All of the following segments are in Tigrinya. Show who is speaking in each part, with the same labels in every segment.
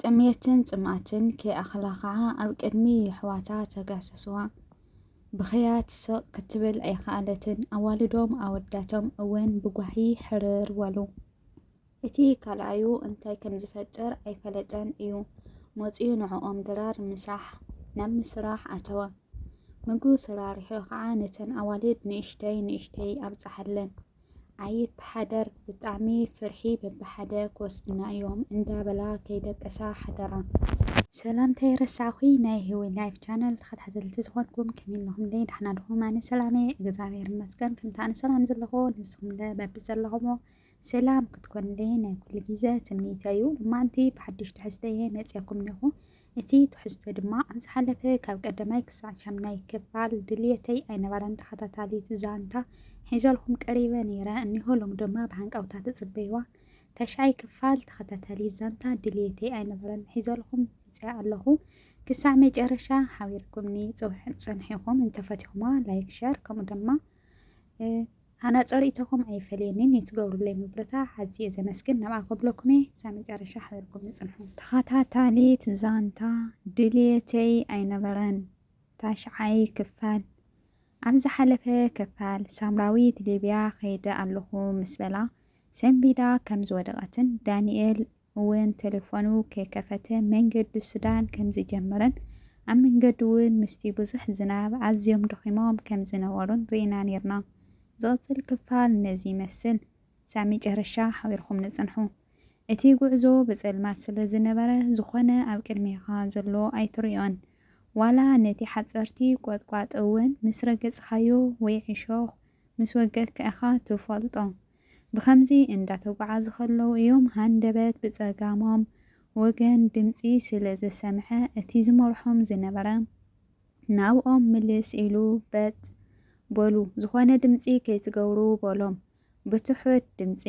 Speaker 1: ጥምየትን ጽምኣትን ከይኣኸላኸዓ ኣብ ቅድሚ ኣሕዋታ ተጋሰስዋ ብኽያት ስቕ ክትብል ኣይከኣለትን ኣዋልዶም ኣወዳቶም እወን ብጓሂ ሕርር በሉ። እቲ ካልኣዩ እንታይ ከም ዝፈጥር ኣይፈለጠን እዩ መጺኡ ንዕኦም ድራር ምሳሕ ናብ ምስራሕ ኣተወ። ምግቡ ሰራሪሑ ኸዓ ነተን ኣዋልድ ንእሽተይ ኣብጽሓለን ኣይተሓደር ብጣዕሚ ፍርሒ በብሓደ ክወስድና እዮም እንዳበላ ከይደቀሳ ሓደራ። ሰላምታይ ረሳዕኹ ናይ ህይወት ላይፍ ቻነል ተኸታተልቲ ዝኾንኩም ከመይ ኢልኩም ደሕና ዲኹም? ኣነ ሰላም እየ እግዚአብሔር ይመስገን። ከምቲ ኣነ ሰላም ዘለኹ ንስኹም በቢ ዘለኹሞ ሰላም ክትኮንልይ ናይ ኩሉ ግዜ ትምኒተይ እዩ። ልማዓንቲ ብሓድሽ ትሕዝቶ እየ መፂአኩም እኒኹ። እቲ ትሕዝቶ ድማ ኣብ ዝሓለፈ ካብ ቀዳማይ ክሳብ ሻምናይ ክፋል ድልየተይ ኣይነበረን ተኸታታሊት ዛንታ ሒዘልኩም ቀሪበ ነይረ እኒሆ። ሎም ድማ ብሃንቃውታ ትጽበይዋ ተሻዓይ ክፋል ተኸታታሊት ዛንታ ድልየተይ ኣይነበረን ሒዘልኩም መፅአ ኣለኹ። ክሳዕ መጨረሻ ሓቢርኩምኒ ፀንሒኹም እንተፈቲኹማ ላይክ ሸር ከምኡ ድማ ኣናፀሪእተኹም ኣይፈልየንን የትገብሩለይ ምብረታ ሓዝየ ዘመስግን ናብኣ ከብለኩም እየ። ክሳብ መጨረሻ ሓቢርኩም ንጽንሑ። ተኸታታሊት ዛንታ ድልየተይ ኣይነበረን ታሽዓይ ክፋል። ኣብ ዝሓለፈ ክፋል ሳምራዊት ሊብያ ከይደ ኣለኹ ምስ በላ ሰንቢዳ ከም ዝወደቐትን ዳንኤል እውን ቴሌፎኑ ከይከፈተ መንገዲ ሱዳን ከም ዝጀመረን ኣብ መንገዲ እውን ምስቲ ብዙሕ ዝናብ ኣዝዮም ደኺሞም ከም ዝነበሩን ርኢና ነርና። ዝቕፅል ክፋል ነዚ ይመስል። ሳብ መጨረሻ ሓቢርኩም ንጽንሑ። እቲ ጉዕዞ ብጸልማት ስለ ዝነበረ ዝኾነ ኣብ ቅድሚኻ ዘሎ ኣይትሪኦን ዋላ ነቲ ሓፀርቲ ቆጥቋጥ እውን ምስ ረገጽኻዮ ወይ ዕሾኽ ምስ ወገድካ ኢኻ ትፈልጦ። ብኸምዚ እንዳተጓዓዙ ከለዉ እዮም ሃንደበት ብጸጋሞም ወገን ድምፂ ስለ ዝሰምዐ እቲ ዝመርሖም ዝነበረ ናብኦም ምልስ ኢሉ በጥ በሉ። ዝኾነ ድምፂ ከይትገብሩ በሎም ብትሑት ድምፂ።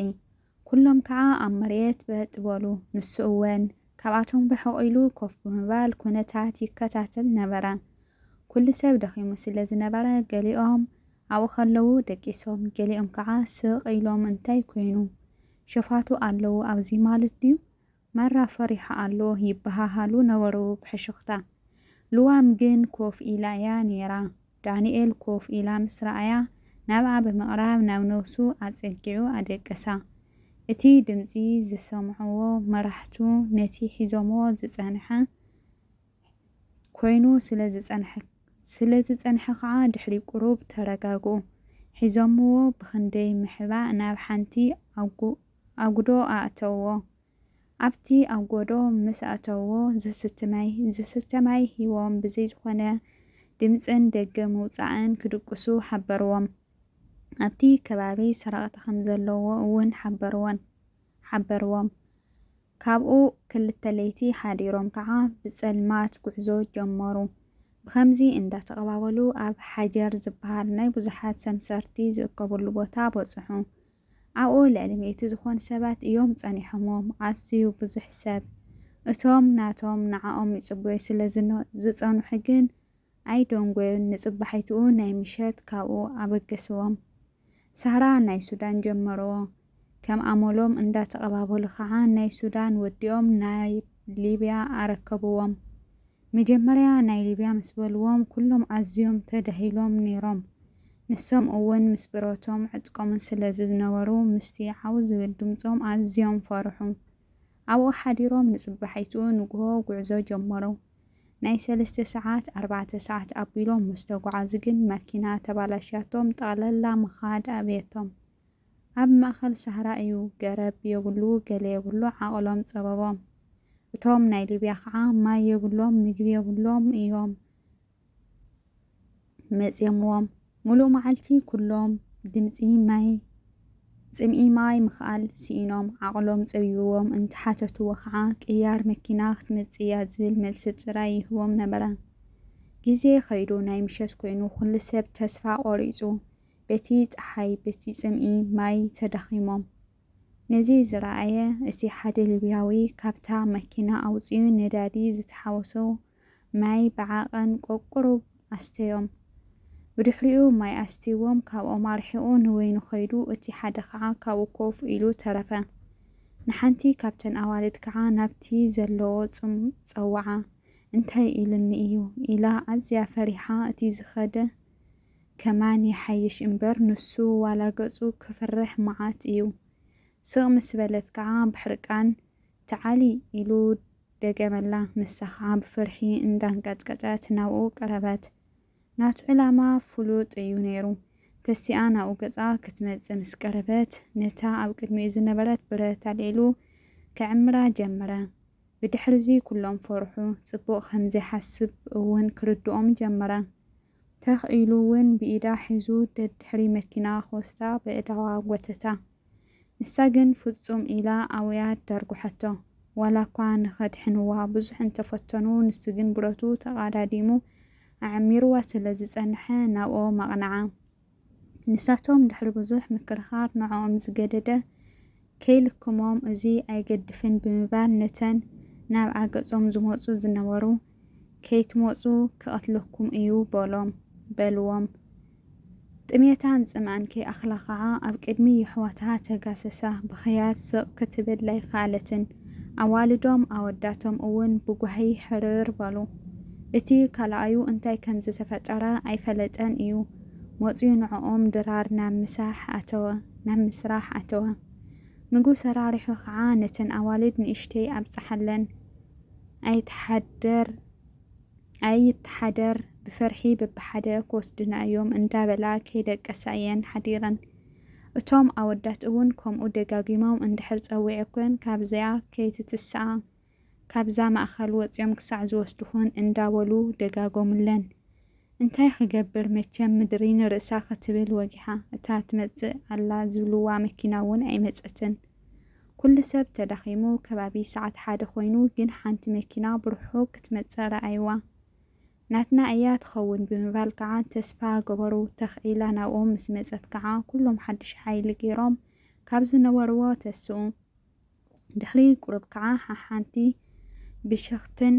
Speaker 1: ኩሎም ከዓ ኣብ መሬት በጥ በሉ። ንሱ እወን ካብኣቶም ብሕቕ ኢሉ ኮፍ ብምባል ኩነታት ይከታተል ነበረ። ኩሉ ሰብ ደኺሙ ስለ ዝነበረ ገሊኦም ኣብኡ ከለዉ ደቂሶም ገሊኦም ከዓ ስቕ ኢሎም እንታይ ኮይኑ ሸፋቱ ኣለዉ ኣብዚ ማለት ድዩ መራ ፈሪሓ ኣሎ ይበሃሃሉ ነበሩ ብሕሽኽታ። ልዋም ግን ኮፍ ኢላ እያ ነይራ። ዳንኤል ኮፍ ኢላ ምስ ረኣያ ናብኣ ብምቕራብ ናብ ነብሱ ኣጸጊዑ ኣደቀሳ። እቲ ድምፂ ዝሰምዕዎ መራሕቱ ነቲ ሒዞሞ ዝጸንሐ ኮይኑ ስለ ዝጸንሐ ከዓ ድሕሪ ቁሩብ ተረጋግኡ ሒዞምዎ ብኽንደይ ምሕባእ ናብ ሓንቲ ኣጉዶ ኣእተውዎ። ኣብቲ ኣጎዶ ምስ ኣተውዎ ዝስተ ማይ ሂቦም ብዘይ ዝኾነ ድምፅን ደገ ምውፃእን ክድቅሱ ሓበርዎም። ኣብቲ ከባቢ ሰረቕቲ ከም ዘለዎ እውን ሓበርዎም። ካብኡ ክልተ ለይቲ ሓዲሮም ከዓ ብጸልማት ጉዕዞ ጀመሩ። ብኸምዚ እንዳተቐባበሉ ኣብ ሓጀር ዝበሃል ናይ ብዙሓት ሰምሰርቲ ዝእከበሉ ቦታ በጽሑ። ኣብኡ ልዕሊ ሚእቲ ዝኾኑ ሰባት እዮም ጸኒሖሞም ኣዝዩ ብዙሕ ሰብ። እቶም ናቶም ንዓኦም ይጽበዩ ስለ ዝጸንሑ ግን ኣይደንጎዩን። ንጽባሒትኡ ናይ ምሸት ካብኡ ኣበገስዎም። ሳራ ናይ ሱዳን ጀመርዎ። ከም ኣመሎም እንዳተቐባበሉ ከዓ ናይ ሱዳን ወዲኦም ናይ ሊብያ ኣረከብዎም። መጀመርያ ናይ ሊብያ ምስ በልዎም ኩሎም ኣዝዮም ተደሂሎም ነይሮም። ንሶም እውን ምስ ብረቶም ዕጥቆምን ስለ ዝነበሩ ምስቲ ዓው ዝብል ድምፆም ኣዝዮም ፈርሑ። ኣብኡ ሓዲሮም ንጽባሒትኡ ንግሆ ጉዕዞ ጀመሩ። ናይ 3 ሰዓት 4 ሰዓት ኣቢሎም ምስ ተጓዓዙ ግን መኪና ተባላሽያቶም ጠቕለላ ምኻድ ኣብየቶም። ኣብ ማእኸል ሳህራ እዩ ገረብ የብሉ ገለ የብሉ ዓቕሎም ጸበቦም። እቶም ናይ ሊብያ ከዓ ማይ የብሎም ምግቢ የብሎም እዮም መጺኦምዎም። ሙሉእ መዓልቲ ኩሎም ጽምኢ ማይ ምኽኣል ሲኢኖም ዓቕሎም ጸቢብዎም እንትሓተትዎ ከዓ ቅያር መኪና ክትመጽእ እያ ዝብል መልሲ ጥራይ ይህቦም ነበረ። ግዜ ኸይዱ ናይ ምሸት ኮይኑ ኩሉ ሰብ ተስፋ ቆሪጹ በቲ ፀሓይ በቲ ጽምኢ ማይ ተደኺሞም። ነዚ ዝረኣየ እቲ ሓደ ሊብያዊ ካብታ መኪና ኣውፂኡ ነዳዲ ዝተሓወሶ ማይ ብዓቐን ቆቁሩብ ኣስተዮም። ብድሕሪኡ ማይ ኣስትይዎም ካብኦም ኣርሒቑ ንወይኑ ኸይዱ እቲ ሓደ ከዓ ካብኡ ኮፍ ኢሉ ተረፈ። ንሓንቲ ካብተን ኣዋልድ ከዓ ናብቲ ዘለዎ ፀዋዓ እንታይ ኢልኒ እዩ ኢላ ኣዝያ ፈሪሓ እቲ ዝኸደ ከማን ይሓይሽ እምበር ንሱ ዋላ ገፁ ክፍርሕ መዓት እዩ ስቕ ምስ በለት ከዓ ብሕርቃን ተዓሊ ኢሉ ደገመላ። ንሳ ከዓ ብፍርሒ እንዳንቀጥቀጠት ናብኡ ቀረበት። ናቱ ዕላማ ፍሉጥ እዩ ነይሩ። ተሲኣ ናብኡ ገፃ ክትመፅእ ምስ ቀረበት ነታ ኣብ ቅድሚኡ ዝነበረት ብረት ኣልዒሉ ክዕምራ ጀመረ። ብድሕሪዚ ኩሎም ፈርሑ። ጽቡቕ ከምዘይሓስብ እውን ክርድኦም ጀመረ። ተኽ ኢሉ እውን ብኢዳ ሒዙ ደድሕሪ መኪና ክወስዳ ብእዳዋ ጎተታ። ንሳ ግን ፍጹም ኢላ ኣውያ ዳርጉሐቶ። ዋላ እኳ ንኸድሕንዋ ብዙሕ እንተፈተኑ ንሱ ግን ብረቱ ተቐዳዲሙ ኣዕሚርዋ ስለ ዝጸንሐ ናብኦም ኣቕንዓ። ንሳቶም ድሕሪ ብዙሕ ምክርኻር ንዕኦም ዝገደደ ከይልክሞም እዚ ኣይገድፍን ብምባል ነተን ናብ ኣገጾም ዝመፁ ዝነበሩ ከይትመፁ ክቐትለኩም እዩ በልዎም። ጥሜታን ጽምኣን ከይኣኽላ ከዓ ኣብ ቅድሚ ይሕዋታ ተጋሰሳ። ብኽያት ስቕ ክትብል ኣይከኣለትን። ኣዋልዶም ኣወዳቶም እውን ብጓሂ ሕርር በሉ። እቲ ካልኣዩ እንታይ ከም ዝተፈጠረ ኣይፈለጠን እዩ። መፂኡ ንዕኦም ድራር ናብ ምስራሕ ኣተወ። ምግቡ ሰራሪሑ ከዓ ነተን ኣዋልድ ንእሽተይ ኣብፅሓለን ኣይተሓደር ብፈርሒ በብሓደ ክወስድና እዮም እንዳበላ ከይደቀሳ እየን ሓዲረን። እቶም ኣወዳት እውን ከምኡ ደጋጊሞም እንድሕር ፀዊዕኩን ካብዚያ ከይትትስኣ ካብዛ ማእኸል ወፂኦም ክሳዕ ዝወስድኹን እንዳበሉ ደጋጎምለን። እንታይ ክገብር መቸም ምድሪ ንርእሳ ክትብል ወጊሓ እታ ትመፅእ ኣላ ዝብልዋ መኪና እውን ኣይመፀትን። ኩሉ ሰብ ተዳኺሙ ከባቢ ሰዓት 1 ኮይኑ ግን ሓንቲ መኪና ብርሑቕ ክትመፅእ ረኣይዋ። ናትና እያ ትኸውን ብምባል ከዓ ተስፋ ገበሩ። ተኽኢላ ናብኦም ምስ መፀት ከዓ ኩሎም ሓድሽ ሓይሊ ገይሮም ካብ ዝነበርዎ ተስኡ። ድሕሪ ቁርብ ከዓ ሓሓንቲ ብሽኩትን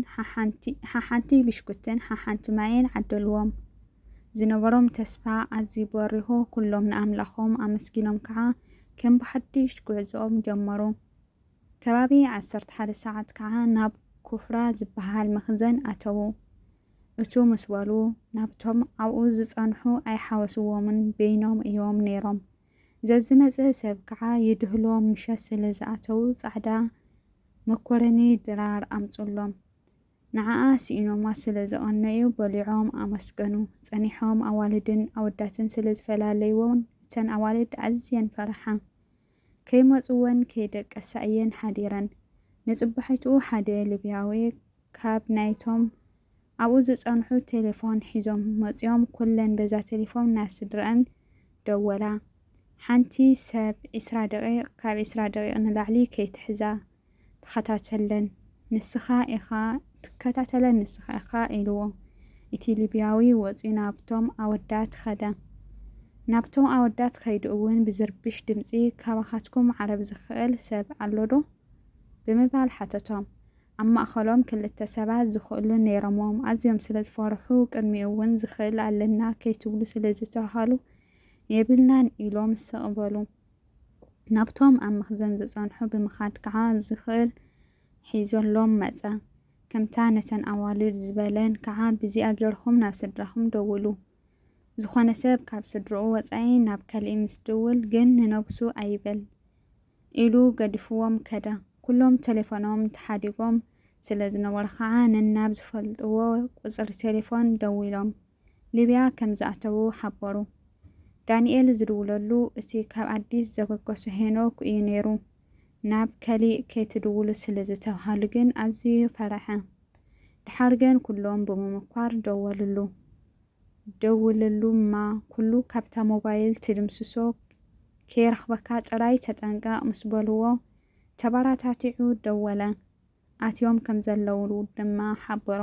Speaker 1: ሓሓንቲ ማይን ዓደልዎም። ዝነበሮም ተስፋ ኣዝዩ በሪሆ ኩሎም ንኣምላኾም ኣመስጊኖም ከዓ ከም ብሓድሽ ጉዕዞኦም ጀመሩ። ከባቢ 11 ሰዓት ከዓ ናብ ኩፍራ ዝበሃል መኽዘን ኣተዉ። እቱ ምስ በሉ ናብቶም ኣብኡ ዝጸንሑ ኣይሓወስዎምን በይኖም እዮም ነይሮም። ዘዝመፅእ ሰብ ከዓ ይድህሎም ምሸት ስለ ዝኣተዉ ጻዕዳ መኮረኒ ድራር ኣምፁሎም። ንዓኣ ሲኢኖማ ስለ ዝቐነዩ በሊዖም ኣመስገኑ። ጸኒሖም ኣዋልድን ኣወዳትን ስለ ዝፈላለይዎን እተን ኣዋልድ ኣዝየን ፈርሓ። ከይመፅወን ከይደቀሳ እየን ሓዲረን። ንጽባሒቱ ሓደ ሊብያዊ ካብ ናይቶም ኣብኡ ዝጸንሑ ቴሌፎን ሒዞም መፂኦም ኩለን በዛ ቴሌፎን ናብ ስድረአን ደወላ። ሓንቲ ሰብ 20 ደቂቕ ካብ 20 ደቂቕ ንላዕሊ ከይትሕዛ ትከታተለን ንስኻ ኢኻ ኢልዎ። እቲ ሊብያዊ ወፂኡ ናብቶም ኣወዳት ኸደ። ናብቶም ኣወዳት ከይዱ እውን ብዝርብሽ ድምፂ ካባኻትኩም ዓረብ ዝኽእል ሰብ ኣሎ ዶ ብምባል ሓተቶም። ኣብ ማእኸሎም ክልተ ሰባት ዝኽእሉ ነይሮሞም ኣዝዮም ስለ ዝፈርሑ ቅድሚ እውን ዝኽእል ኣለና ከይትብሉ ስለ ዝተባሃሉ የብልናን ኢሎም ስቕበሉ። ናብቶም ኣብ መኽዘን ዝጸንሑ ብምኻድ ከዓ ዝኽእል ሒዞሎም መፀ። ከምታ ነተን ኣዋልድ ዝበለን ከዓ ብዚኣ ገይርኹም ናብ ስድራኹም ደውሉ። ዝኾነ ሰብ ካብ ስድርኡ ወፃኢ ናብ ካልእ ምስ ድውል ግን ንነብሱ ኣይበል ኢሉ ገዲፍዎም ከደ። ኩሎም ቴሌፎኖም ተሓዲጎም ስለ ዝነበረ ከዓ ነናብ ዝፈልጥዎ ቁፅሪ ቴሌፎን ደዊሎም ሊብያ ከም ዝኣተዉ ሓበሩ። ዳንኤል ዝድውለሉ እቲ ካብ ኣዲስ ዘበገሶ ሄኖክ እዩ ነይሩ። ናብ ከሊእ ከይትድውሉ ስለ ዝተባሃሉ ግን ኣዝዩ ፈርሐ። ድሓር ግን ኩሎም ብምምኳር ደውልሉማ ኩሉ ካብታ ሞባይል ትድምስሶ ከይረኽበካ ጥራይ ተጠንቀቕ ምስ በልዎ ተበራታቲዑ ደወለ። ኣትዮም ከም ዘለውሉ ድማ ሓበሮ።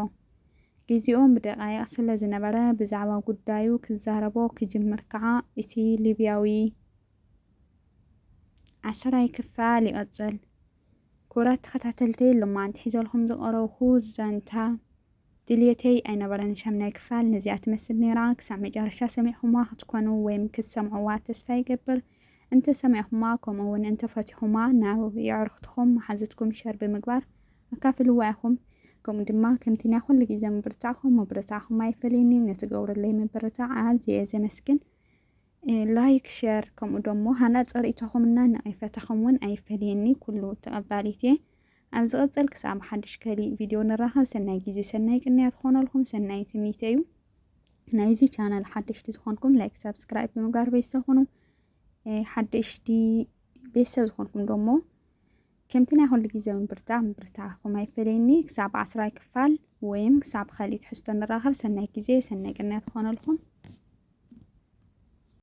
Speaker 1: ግዚኦም ብደቃይቕ ስለ ዝነበረ ብዛዕባ ጉዳዩ ክዛረቦ ክጅምር ከዓ እቲ ሊብያዊ 10 ክፋል ይቐጽል። ኩራት ተኸታተልተይ ሎማዓንቲ ሒዘልኩም ዝቐረብኩ ዛንታ ድልየተይ ኣይነበረን 8 ክፋል ነዚኣ ትመስል ነይራ። ክሳብ መጨረሻ ሰሚዕኹማ ክትኮኑ ወይም ክትሰምዕዋ ተስፋ ይገብር። انت سمعكما كمون انت فتحما ناو يعرختكم حزتكم شر بمقبار أكافلوا واخم كم دما كمتي ناخل لجيزة مبرتاعكم ما يفليني ونتقور اللي مبرتاع عازي زنسكن لايك شير كم دمو هنا تصريتكم إننا أيفتحكم أي فليني كله تقبليتي أمز قصل كسام حدش كلي فيديو نراها سناي جيزي سناي كني أدخون لكم سناي تميتيو نايزي channel حدش تزخونكم لايك سبسكرايب بمقار بيستخونوا حدش تي بيستخونكم دمو كمتنا هول جيزة من برتاعكم هاي فليني كساب 10 كفال ويم كساب خلي تحسوا نراها سناي جيزي سناي كني أدخون لكم